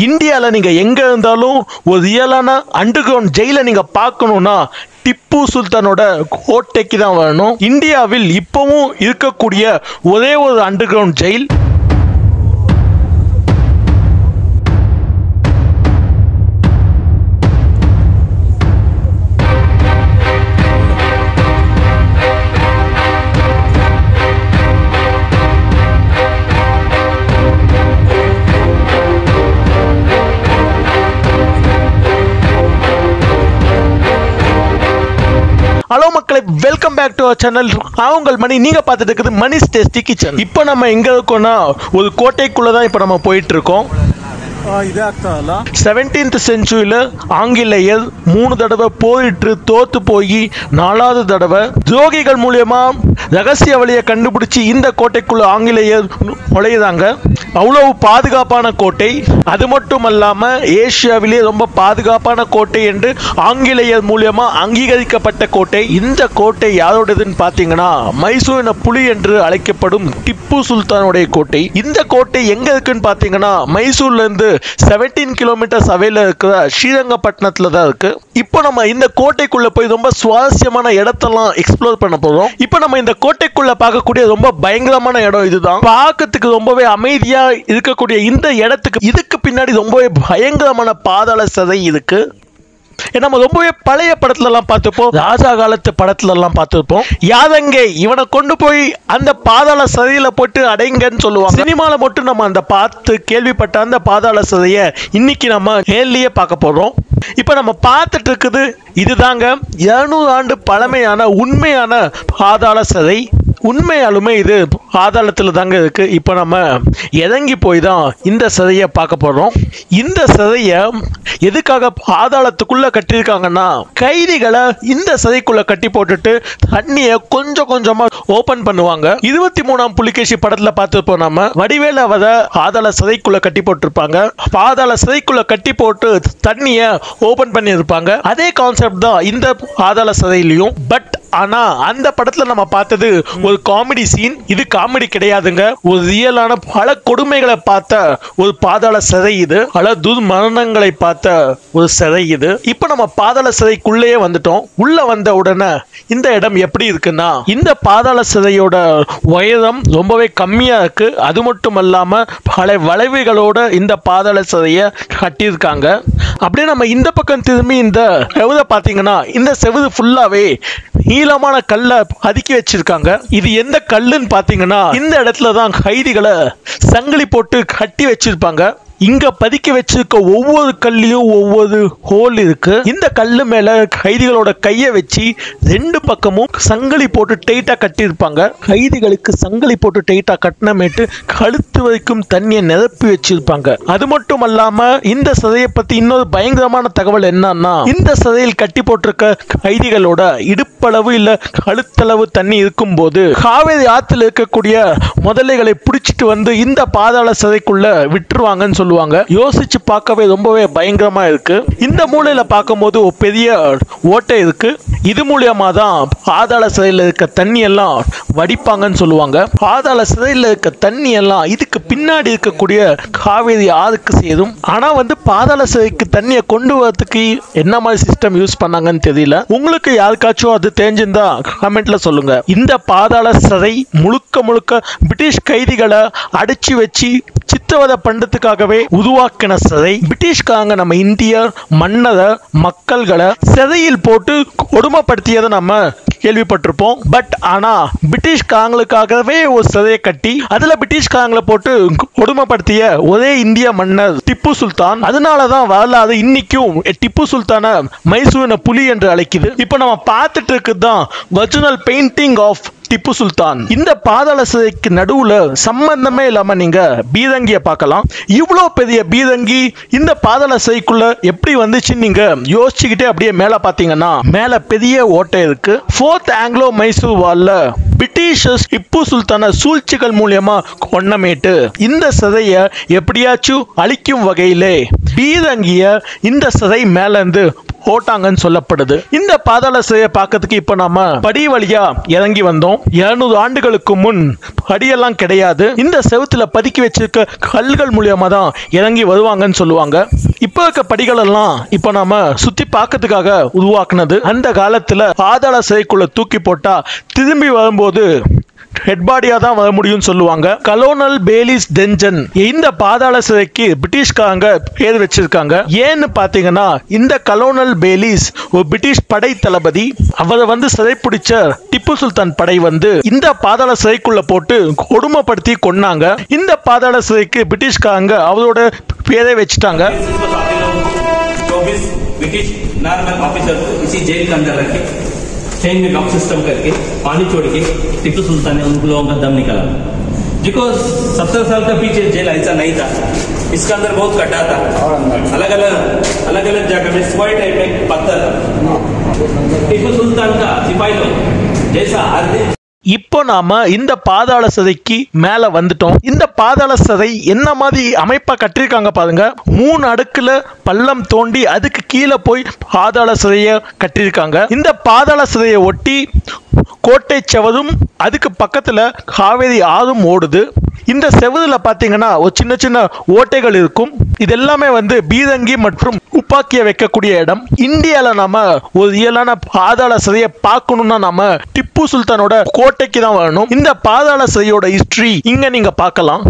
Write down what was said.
இந்தியால நீங்க எங்க இருந்தாலும் ஒரு ரியலான அண்டர் கிரவுண்ட் ஜெயில நீங்க பார்க்கணும்னா திப்பு சுல்தானோட கோட்டைக்கு தான் வரணும். இந்தியாவில் இப்பவும் இருக்கக்கூடிய ஒரே ஒரு அண்டர் கிரவுண்ட் ஜெயில் ஹலோ மக்களே, welcome back to our channel. உங்கள் மணி. நீங்க பார்த்துட்டு இருக்குது மணிஸ் டேஸ்டி கிச்சன். இப்போ நம்ம எங்க இருக்கோம்னா ஒரு கோட்டைக்குள்ள தான் இப்போ நம்ம போயிட்டு இருக்கோம். 17th செஞ்சுரியில ஆங்கிலேயர் 3 தடவை போயிட்டு தோத்து போய் 4வது தடவை துரோகிகள் மூலியமா ரகசிய வழியை கண்டுபிடிச்சு இந்த கோட்டைக்குள்ள ஆங்கிலேயர் நுழையுறாங்க. அவ்வளவு பாதுகாப்பான கோட்டை. அது மட்டும் அல்லாம ஏசியாவிலே ரொம்ப பாதுகாப்பான கோட்டை என்று ஆங்கிலேயர் மூலியமா அங்கீகரிக்கப்பட்ட கோட்டை. இந்த கோட்டை யாரோடதுன்னு பாத்தீங்கன்னா மைசூர் புலி என்று அழைக்கப்படும் திப்பு சுல்தானுடைய கோட்டை. இந்த கோட்டை எங்க இருக்குன்னு பாத்தீங்கன்னா மைசூர்ல இருந்து 17 கிலோமீட்டர்ஸ் அவையில இருக்கிற ஸ்ரீரங்கப்பட்டினத்துல தான் இருக்கு. இப்போ நம்ம இந்த கோட்டைக்குள்ள போய் ரொம்ப சுவாரஸ்யமான இடத்தெல்லாம் எக்ஸ்ப்ளோர் பண்ண போறோம். இப்போ நம்ம இந்த கோட்டைக்குள்ள பார்க்கக்கூடிய ரொம்ப பயங்கரமான இடம் இதுதான். பார்க்கறதுக்கு ரொம்பவே அமைதியா இருக்கக்கூடிய இந்த இடத்துக்கு இதுக்கு பின்னாடி ரொம்பவே பயங்கரமான பாதாள சிதை இருக்கு. நம்ம ரொம்பவே பழைய படத்துல எல்லாம் பார்த்துப்போம், ராஜா காலத்து படத்துல எல்லாம் பார்த்துருப்போம். யாதங்கே இவனை கொண்டு போய் அந்த பாதாள சிதையில போட்டு அடைங்கன்னு சொல்லுவாங்க. சினிமால மட்டும் நம்ம அந்த பார்த்து கேள்விப்பட்ட அந்த பாதாள சிதைய இன்னைக்கு நம்ம நேர்லயே பார்க்க போறோம். இப்ப நம்ம பார்த்துட்டு இருக்குது இதுதாங்க 200 ஆண்டு பழமையான உண்மையான பாதாள சிதை. உண்மையாலுமே இது பாதாளத்துல தாங்க இருக்கு. இப்போ நம்ம இறங்கி போய் தான் இந்த சிதையை பார்க்க போறோம். இந்த சிதையை எதுக்காக பாதாளத்துக்குள்ள கட்டியிருக்காங்கன்னா கைதிகளை இந்த சிதைக்குள்ள கட்டி போட்டுட்டு தண்ணியை கொஞ்சம் கொஞ்சமா ஓபன் பண்ணுவாங்க. 23ஆம் புலிகேசி படத்துல பார்த்துப்போம் நம்ம. வடிவேல அவத பாதாள சிதைக்குள்ள கட்டி போட்டிருப்பாங்க. பாதாள சிதைக்குள்ள கட்டி போட்டு தண்ணியை ஓபன் பண்ணி இருப்பாங்க. அதே கான்செப்ட் தான் இந்த பாதாள சிதையிலையும். பட் ஆனா அந்த படத்துல நம்ம பார்த்தது ஒரு காமெடி சீன். இது காமெடி கிடையாதுங்க. ஒரு ரியலான பல கொடுமைகளை பார்த்த ஒரு பாதாள சிதை இது. பல துர்மரணங்களை பார்த்த ஒரு சிதை இது. இப்ப நம்ம பாதாள சிதைக்குள்ளேயே வந்துட்டோம். உள்ள வந்த உடனே இந்த இடம் எப்படி இருக்குன்னா இந்த பாதாள சிதையோட உயரம் ரொம்பவே கம்மியா இருக்கு. அது மட்டும் அல்லாம பல வளைவுகளோட இந்த பாதாள சிதையை கட்டியிருக்காங்க. அப்படியே நம்ம இந்த பக்கம் திரும்பி இந்த செவுதை பாத்தீங்கன்னா இந்த செவுது ஃபுல்லாவே நீளமான கல்லை பதுக்கி வச்சிருக்காங்க. இது எந்த கல்லுன்னு பாத்தீங்கன்னா இந்த இடத்துல தான் கைதிகளை சங்கிலி போட்டு கட்டி வச்சிருப்பாங்க. இங்க பதுக்கி வச்சிருக்க ஒவ்வொரு கல்லையும் ஒவ்வொரு ஹோல் இருக்கு. இந்த கல்லு மேல கைதிகளோட கையை வச்சு 2 பக்கமும் சங்கிலி போட்டு டைட்டா கட்டியிருப்பாங்க. கைதிகளுக்கு சங்கிலி போட்டு டைட்டா கட்டினமேட்டு கழுத்து வரைக்கும் தண்ணியை நிரப்பி வச்சிருப்பாங்க. அது மட்டும் அல்லாம இந்த சிதையை பத்தி இன்னொரு பயங்கரமான தகவல் என்னன்னா இந்த சிதையில் கட்டி போட்டிருக்க கைதிகளோட இடுப்பளவு இல்ல கழுத்தளவு தண்ணி இருக்கும் போது காவேரி ஆத்துல இருக்கக்கூடிய முதலைகளை பிடிச்சிட்டு வந்து இந்த பாதாள சிதைக்குள்ள விட்டுருவாங்கன்னு சொல்லுவாங்க. யோசிச்சு பார்க்கவே ரொம்பவே பயங்கரமா இருக்கு. இந்த மூலையில பார்க்கும்போது ஒரு பெரிய ஓட்டை இருக்கு. இது மூலியமா தான் பாதாள சிதையில இருக்க தண்ணி எல்லாம் வடிப்பாங்கன்னு சொல்லுவாங்க. பாதாள சிதையில இருக்க தண்ணி எல்லாம் இதுக்கு பின்னாடி இருக்கக்கூடிய காவேரி ஆறுக்கு சேரும். ஆனா பாதாள சிதைக்கு தண்ணியை கொண்டு வரதுக்கு என்ன மாதிரி சிஸ்டம் யூஸ் பண்ணாங்கன்னு தெரியல. உங்களுக்கு யாருக்காச்சும் அது தெரிஞ்சிருந்தா கமெண்ட்ல சொல்லுங்க. இந்த பாதாள சிதை முழுக்க முழுக்க பிரிட்டிஷ் கைதிகளை அடிச்சு வச்சு சித்திரவதை பண்றதுக்காகவே உருவாக்கின சிதை. பிரிட்டிஷ்காரங்க நம்ம இந்திய மன்னரை மக்கள்களை சிறையில் போட்டு கொடுமைப்படுத்தியதை நம்ம கேள்விப்பட்டிருப்போம். பட் ஆனா பிரிட்டிஷ்காரங்களுக்காகவே ஒரு சிறையை கட்டி அதுல பிரிட்டிஷ்காரங்களை போட்டு கொடுமைப்படுத்திய ஒரே இந்திய மன்னர் திப்பு சுல்தான். அதனாலதான் வரலாறு இன்னைக்கும் திப்பு சுல்தான மைசூர் புலி என்று அழைக்குது. இப்போ நம்ம பார்த்துட்டு இருக்குதான் original painting of Tipu Sultan. இந்த பாதாள சிதைக்கு நடுவுல சம்பந்தமே இல்லாம நீங்க பீரங்கிய பார்க்கலாம். இவ்வளவு பெரிய பீரங்கி இந்த பாதாள சிதைக்குள்ள எப்படி வந்துச்சுன்னு நீங்க யோசிச்சுக்கிட்டே அப்படியே மேல பாத்தீங்கன்னா மேல பெரிய ஓட்டை இருக்கு. 4th ஆங்கிலோ மைசூர் வார்ல பிரிட்டிஷர்ஸ் திப்பு சுல்தான சூழ்ச்சிகள் மூலமா கொன்னமேட்டு இந்த சிதையை எப்படியாச்சும் அழிக்கும் வகையிலே பீரங்கிய இந்த சிதை மேல இருந்து போட்டாங்கன்னு சொல்லப்படுது. இந்த பாதாள சிறையை பார்க்கறதுக்கு இப்ப நாம படி வழியா இறங்கி வந்தோம். 200 ஆண்டுகளுக்கு முன் படியெல்லாம் கிடையாது. இந்த செவுத்துல பதுக்கி வச்சிருக்க கல்கள் மூலியமா தான் இறங்கி வருவாங்கன்னு சொல்லுவாங்க. இப்ப இருக்க படிகள் எல்லாம் இப்ப நாம சுத்தி பார்க்கறதுக்காக உருவாக்குனது. அந்த காலத்துல பாதாள சிறைக்குள்ள தூக்கி போட்டா திரும்பி வரும்போது ஹெட் பாடியா தான் வர முடியும்னு சொல்லுவாங்க. கலோனல் பேலிஸ் டென்ஜன் இந்த பாதாள சிறைக்கு பிரிட்டிஷ்காரங்க பேர் வச்சிருக்காங்க. ஏன்னு பாத்தீங்கன்னா இந்த கலோனல் பேலிஸ் ஒரு பிரிட்டிஷ் படை தளபதி. அவரை சிறை பிடிச்ச திப்பு சுல்தான் படை இந்த பாதாள சிறைக்குள்ள போட்டு கொடுமைப்படுத்தி கொன்னாங்க. இந்த பாதாள சிறைக்கு பிரிட்டிஷ்காரங்க அவரோட பேரை வச்சுட்டாங்க. चेन में लॉक सिस्टम करके पानी छोड़ के टिप्पू सुल्तान ने उन लोगों का दम निकाला. जिसको 70 साल का पीछे जेल ऐसा नहीं था. इसका अंदर बहुत कटा था. अलग अलग जगह में स्क्वायर टाइप में पत्थर था. टिप्पू सुल्तान का सिपाही लोग जैसा हर दिन. இப்போ நாம இந்த பாதாள சிறைக்கு மேல வந்துட்டோம். இந்த பாதாள சிறை என்ன மாதிரி அமைப்பா கட்டிருக்காங்க பாருங்க. 3 அடுக்குல பள்ளம் தோண்டி அதுக்கு கீழே போய் பாதாள சிறைய கட்டிருக்காங்க. இந்த பாதாள சிறையை ஒட்டி கோட்டை செவரும் அதுக்கு பக்கத்துல காவேரி ஆறும் ஓடுது. இந்த செவதுல பாத்தீங்கன்னா ஒரு சின்ன சின்ன ஓட்டைகள் இருக்கும். இது எல்லாமே பீரங்கி மற்றும் துப்பாக்கிய வைக்கக்கூடிய இடம். இந்தியால நாம ஒரு ரியலான பாதாள சிறையை பார்க்கணும்னா நாம திப்பு சுல்தானோட கோட்டைக்கு தான் வரணும். இந்த பாதாள சிறையோட ஹிஸ்டரி இங்க நீங்க பார்க்கலாம்.